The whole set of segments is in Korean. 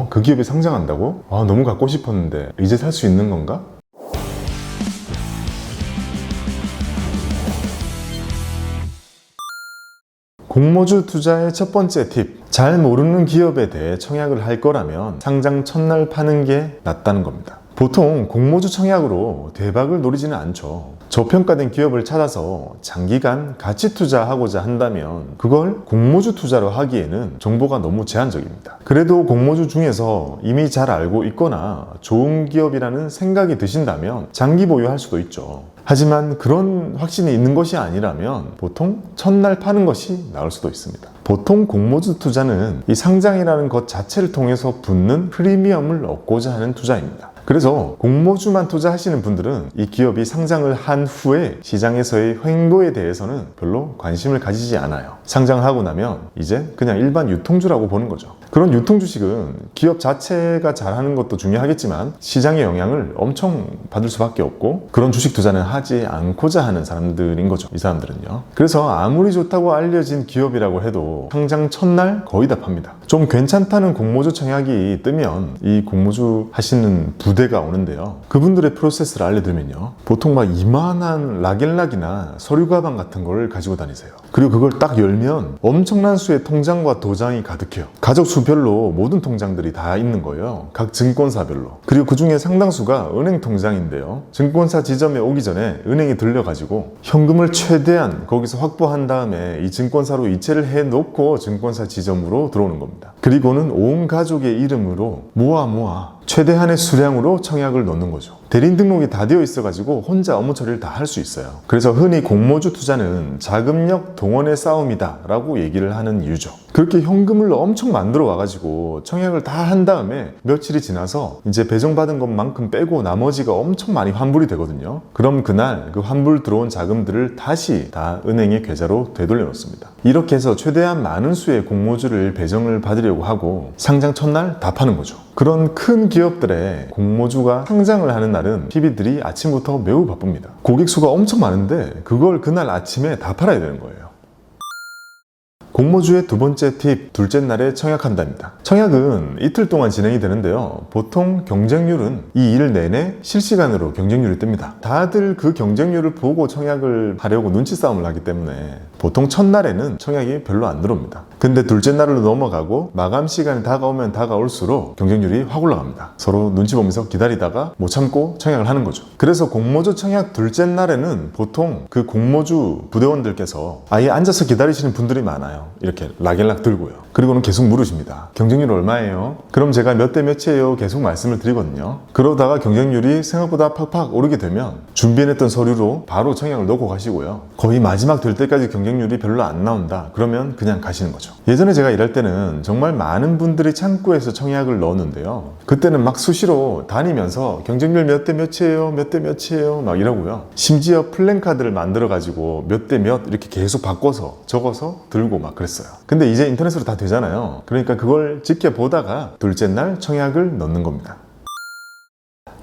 그 기업이 상장한다고? 너무 갖고 싶었는데 이제 살 수 있는 건가? 공모주 투자의 첫 번째 팁. 잘 모르는 기업에 대해 청약을 할 거라면 상장 첫날 파는 게 낫다는 겁니다. 보통 공모주 청약으로 대박을 노리지는 않죠. 저평가된 기업을 찾아서 장기간 가치 투자하고자 한다면 그걸 공모주 투자로 하기에는 정보가 너무 제한적입니다. 그래도 공모주 중에서 이미 잘 알고 있거나 좋은 기업이라는 생각이 드신다면 장기 보유할 수도 있죠. 하지만 그런 확신이 있는 것이 아니라면 보통 첫날 파는 것이 나을 수도 있습니다. 보통 공모주 투자는 이 상장이라는 것 자체를 통해서 붙는 프리미엄을 얻고자 하는 투자입니다. 그래서 공모주만 투자하시는 분들은 이 기업이 상장을 한 후에 시장에서의 횡보에 대해서는 별로 관심을 가지지 않아요. 상장하고 나면 이제 그냥 일반 유통주라고 보는 거죠. 그런 유통주식은 기업 자체가 잘하는 것도 중요하겠지만 시장의 영향을 엄청 받을 수밖에 없고 그런 주식 투자는 하지 않고자 하는 사람들인 거죠. 이 사람들은요. 그래서 아무리 좋다고 알려진 기업이라고 해도 상장 첫날 거의 다 팝니다. 좀 괜찮다는 공모주 청약이 뜨면 이 공모주 하시는 부대가 오는데요. 그분들의 프로세스를 알려드리면요. 보통 막 이만한 락앤락이나 서류 가방 같은 걸 가지고 다니세요. 그리고 그걸 딱 열면 엄청난 수의 통장과 도장이 가득해요. 가족 수별로 모든 통장들이 다 있는 거예요. 각 증권사별로. 그리고 그 중에 상당수가 은행 통장인데요. 증권사 지점에 오기 전에 은행에 들려가지고 현금을 최대한 거기서 확보한 다음에 이 증권사로 이체를 해놓고 증권사 지점으로 들어오는 겁니다. 그리고는 온 가족의 이름으로 모아 최대한의 수량으로 청약을 넣는 거죠. 대리인 등록이 다 되어 있어가지고 혼자 업무 처리를 다 할 수 있어요. 그래서 흔히 공모주 투자는 자금력 동원의 싸움이다 라고 얘기를 하는 이유죠. 그렇게 현금을 엄청 만들어 와가지고 청약을 다 한 다음에 며칠이 지나서 이제 배정받은 것만큼 빼고 나머지가 엄청 많이 환불이 되거든요. 그럼 그날 그 환불 들어온 자금들을 다시 다 은행의 계좌로 되돌려 놓습니다. 이렇게 해서 최대한 많은 수의 공모주를 배정을 받으려고 하고 상장 첫날 다 파는 거죠. 그런 큰 기업들의 공모주가 상장을 하는 날은 PB들이 아침부터 매우 바쁩니다. 고객 수가 엄청 많은데 그걸 그날 아침에 다 팔아야 되는 거예요. 공모주의 두 번째 팁, 둘째 날에 청약한다입니다. 청약은 이틀 동안 진행이 되는데요. 보통 경쟁률은 이 일 내내 실시간으로 경쟁률이 뜹니다. 다들 그 경쟁률을 보고 청약을 하려고 눈치 싸움을 하기 때문에 보통 첫날에는 청약이 별로 안 들어옵니다. 근데 둘째 날로 넘어가고 마감 시간이 다가오면 다가올수록 경쟁률이 확 올라갑니다. 서로 눈치 보면서 기다리다가 못 참고 청약을 하는 거죠. 그래서 공모주 청약 둘째 날에는 보통 그 공모주 부대원들께서 아예 앉아서 기다리시는 분들이 많아요. 이렇게 락앤락 들고요. 그리고는 계속 물으십니다. 경쟁률 얼마예요? 그럼 제가 몇 대 몇이에요? 계속 말씀을 드리거든요. 그러다가 경쟁률이 생각보다 팍팍 오르게 되면 준비해냈던 서류로 바로 청약을 넣고 가시고요. 거의 마지막 될 때까지 경쟁률이 별로 안 나온다. 그러면 그냥 가시는 거죠. 예전에 제가 일할 때는 정말 많은 분들이 창구에서 청약을 넣었는데요. 그때는 막 수시로 다니면서 경쟁률 몇 대 몇이에요? 몇 대 몇이에요? 막 이러고요. 심지어 플랜카드를 만들어가지고 몇 대 몇 이렇게 계속 바꿔서 적어서 들고 막 그랬어요. 근데 이제 인터넷으로 다 되잖아요. 그러니까 그걸 지켜보다가 둘째 날 청약을 넣는 겁니다.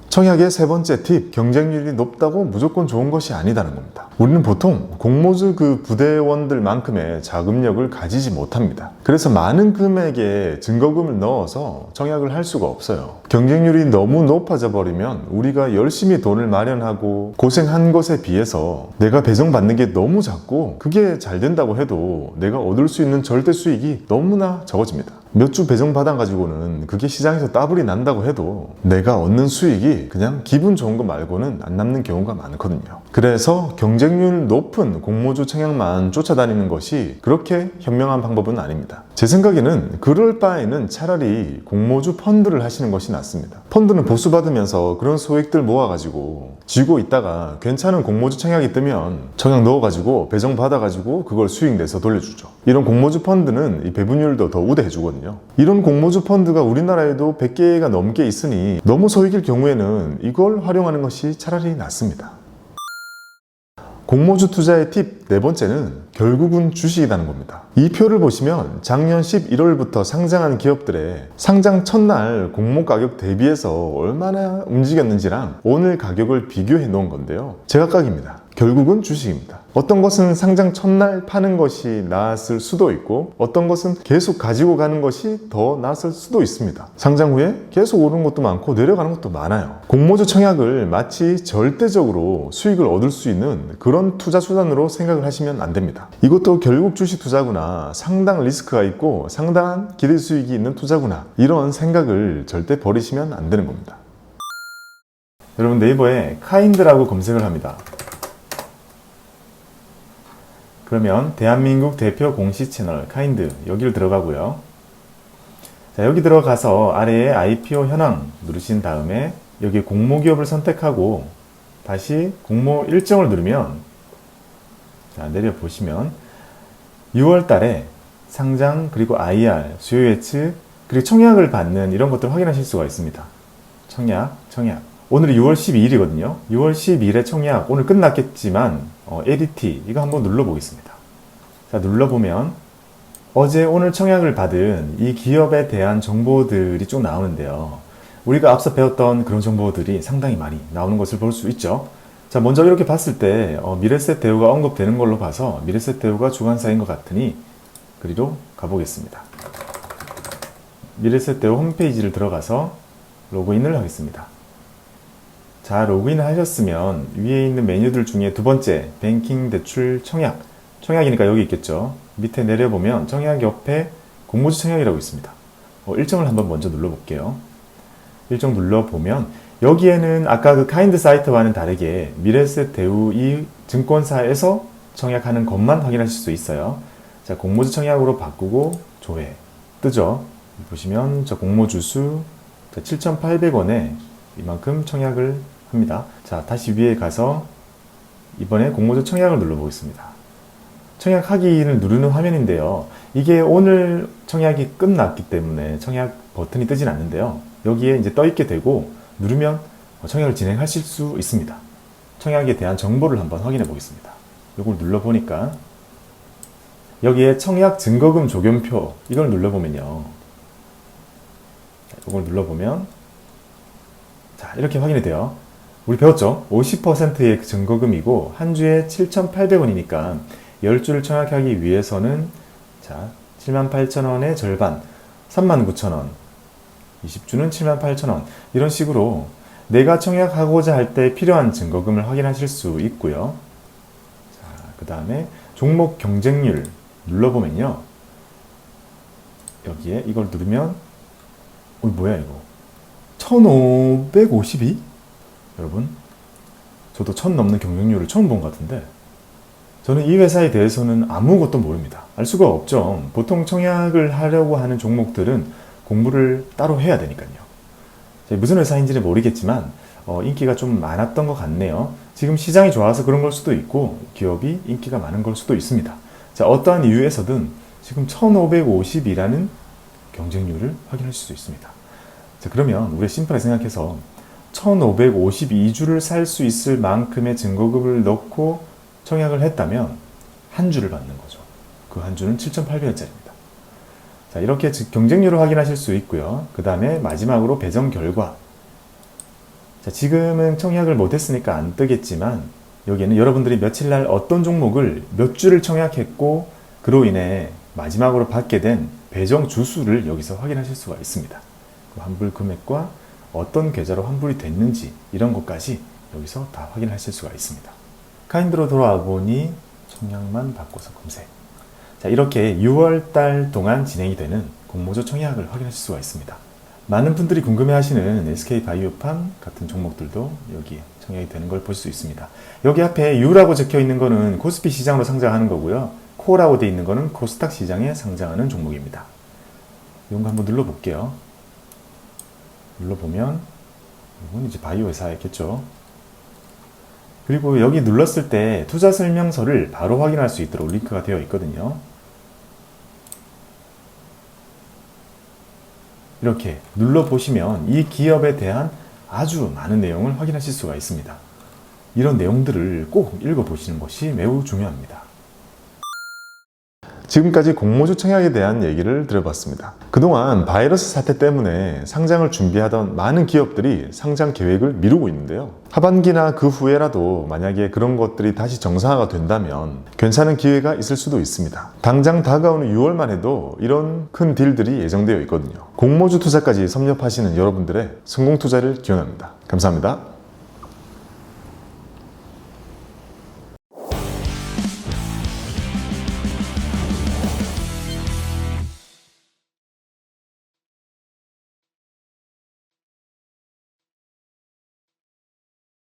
청약의 세 번째 팁, 경쟁률이 높다고 무조건 좋은 것이 아니다는 겁니다. 우리는 보통 공모주 그 부대원들만큼의 자금력을 가지지 못합니다. 그래서 많은 금액의 증거금을 넣어서 청약을 할 수가 없어요. 경쟁률이 너무 높아져 버리면 우리가 열심히 돈을 마련하고 고생한 것에 비해서 내가 배정받는 게 너무 작고 그게 잘 된다고 해도 내가 얻을 수 있는 절대 수익이 너무나 적어집니다. 몇 주 배정받아 가지고는 그게 시장에서 따블이 난다고 해도 내가 얻는 수익이 그냥 기분 좋은 거 말고는 안 남는 경우가 많거든요. 그래서 경쟁률 높은 공모주 청약만 쫓아다니는 것이 그렇게 현명한 방법은 아닙니다. 제 생각에는 그럴 바에는 차라리 공모주 펀드를 하시는 것이 낫습니다. 펀드는 보수받으면서 그런 소액들 모아가지고 쥐고 있다가 괜찮은 공모주 청약이 뜨면 청약 넣어가지고 배정 받아가지고 그걸 수익 내서 돌려주죠. 이런 공모주 펀드는 이 배분율도 더 우대해주거든요. 이런 공모주 펀드가 우리나라에도 100개가 넘게 있으니 너무 소액일 경우에는 이걸 활용하는 것이 차라리 낫습니다. 공모주 투자의 팁 네 번째는 결국은 주식이라는 겁니다. 이 표를 보시면 작년 11월부터 상장한 기업들의 상장 첫날 공모 가격 대비해서 얼마나 움직였는지랑 오늘 가격을 비교해 놓은 건데요. 제각각입니다. 결국은 주식입니다. 어떤 것은 상장 첫날 파는 것이 나았을 수도 있고 어떤 것은 계속 가지고 가는 것이 더 나았을 수도 있습니다. 상장 후에 계속 오르는 것도 많고 내려가는 것도 많아요. 공모주 청약을 마치 절대적으로 수익을 얻을 수 있는 그런 투자 수단으로 생각을 하시면 안 됩니다. 이것도 결국 주식 투자구나, 상당 리스크가 있고 상당한 기대 수익이 있는 투자구나, 이런 생각을 절대 버리시면 안 되는 겁니다. 여러분, 네이버에 카인드라고 검색을 합니다. 그러면 대한민국 대표 공시 채널 카인드, 여기를 들어가고요. 자, 여기 들어가서 아래에 IPO 현황 누르신 다음에 여기 공모기업을 선택하고 다시 공모 일정을 누르면, 자, 내려보시면 6월 달에 상장, 그리고 IR, 수요 예측, 그리고 청약을 받는 이런 것들을 확인하실 수가 있습니다. 청약. 오늘이 6월 12일이거든요. 6월 12일에 청약, 오늘 끝났겠지만 ADT 이거 한번 눌러보겠습니다. 자, 눌러보면 어제 오늘 청약을 받은 이 기업에 대한 정보들이 쭉 나오는데요. 우리가 앞서 배웠던 그런 정보들이 상당히 많이 나오는 것을 볼 수 있죠. 자, 먼저 이렇게 봤을 때 미래셋대우가 언급되는 걸로 봐서 미래셋대우가 주관사인 것 같으니 그리로 가보겠습니다. 미래셋대우 홈페이지를 들어가서 로그인을 하겠습니다. 자, 로그인 하셨으면 위에 있는 메뉴들 중에 두 번째 뱅킹 대출 청약, 청약이니까 여기 있겠죠. 밑에 내려보면 청약 옆에 공모주 청약이라고 있습니다. 일정을 한번 먼저 눌러볼게요. 일정 눌러보면 여기에는 아까 그 카인드 사이트와는 다르게 미래셋대우 이 증권사에서 청약하는 것만 확인하실 수 있어요. 자, 공모주 청약으로 바꾸고 조회 뜨죠. 보시면 저 공모주수 7,800원에 이만큼 청약을 합니다. 자, 다시 위에 가서 이번에 공모주 청약을 눌러보겠습니다. 청약 하기를 누르는 화면인데요. 이게 오늘 청약이 끝났기 때문에 청약 버튼이 뜨진 않는데요. 여기에 이제 떠있게 되고 누르면 청약을 진행하실 수 있습니다. 청약에 대한 정보를 한번 확인해 보겠습니다. 이걸 눌러보니까 여기에 청약 증거금 조견표 이걸 눌러보면요. 이걸 눌러보면 자, 이렇게 확인이 돼요. 우리 배웠죠? 50%의 증거금이고 한 주에 7,800원이니까 10주를 청약하기 위해서는 자, 78,000원의 절반 39,000원, 20주는 78,000원, 이런 식으로 내가 청약하고자 할 때 필요한 증거금을 확인하실 수 있고요. 자, 그 다음에 종목 경쟁률 눌러보면요. 여기에 이걸 누르면 뭐야 이거 1552? 여러분, 저도 1000 넘는 경쟁률을 처음 본 것 같은데 저는 이 회사에 대해서는 아무것도 모릅니다. 알 수가 없죠. 보통 청약을 하려고 하는 종목들은 공부를 따로 해야 되니까요. 무슨 회사인지는 모르겠지만 인기가 좀 많았던 것 같네요. 지금 시장이 좋아서 그런 걸 수도 있고 기업이 인기가 많은 걸 수도 있습니다. 자, 어떠한 이유에서든 지금 1550이라는 경쟁률을 확인하실 수 있습니다. 자, 그러면 우리가 심플하게 생각해서 1552주를 살 수 있을 만큼의 증거금을 넣고 청약을 했다면 한 주를 받는 거죠. 그 한 주는 7,800원짜리입니다. 자, 이렇게 경쟁률을 확인하실 수 있고요. 그 다음에 마지막으로 배정 결과. 자, 지금은 청약을 못했으니까 안 뜨겠지만 여기에는 여러분들이 며칠 날 어떤 종목을 몇 주를 청약했고 그로 인해 마지막으로 받게 된 배정 주수를 여기서 확인하실 수가 있습니다. 그 환불 금액과 어떤 계좌로 환불이 됐는지 이런 것까지 여기서 다 확인하실 수가 있습니다. 카인드로 돌아와 보니 청약만 바꿔서 검색. 자, 이렇게 6월달 동안 진행이 되는 공모주 청약을 확인하실 수가 있습니다. 많은 분들이 궁금해하시는 SK바이오팜 같은 종목들도 여기에 청약이 되는 걸 볼 수 있습니다. 여기 앞에 U라고 적혀 있는 거는 코스피 시장으로 상장하는 거고요. 코라고 되어 있는 거는 코스닥 시장에 상장하는 종목입니다. 이런 거 한번 눌러볼게요. 눌러보면 이건 이제 바이오 회사였겠죠. 그리고 여기 눌렀을 때 투자 설명서를 바로 확인할 수 있도록 링크가 되어 있거든요. 이렇게 눌러보시면 이 기업에 대한 아주 많은 내용을 확인하실 수가 있습니다. 이런 내용들을 꼭 읽어보시는 것이 매우 중요합니다. 지금까지 공모주 청약에 대한 얘기를 드려봤습니다. 그동안 바이러스 사태 때문에 상장을 준비하던 많은 기업들이 상장 계획을 미루고 있는데요. 하반기나 그 후에라도 만약에 그런 것들이 다시 정상화가 된다면 괜찮은 기회가 있을 수도 있습니다. 당장 다가오는 6월만 해도 이런 큰 딜들이 예정되어 있거든요. 공모주 투자까지 섭렵하시는 여러분들의 성공 투자를 기원합니다. 감사합니다.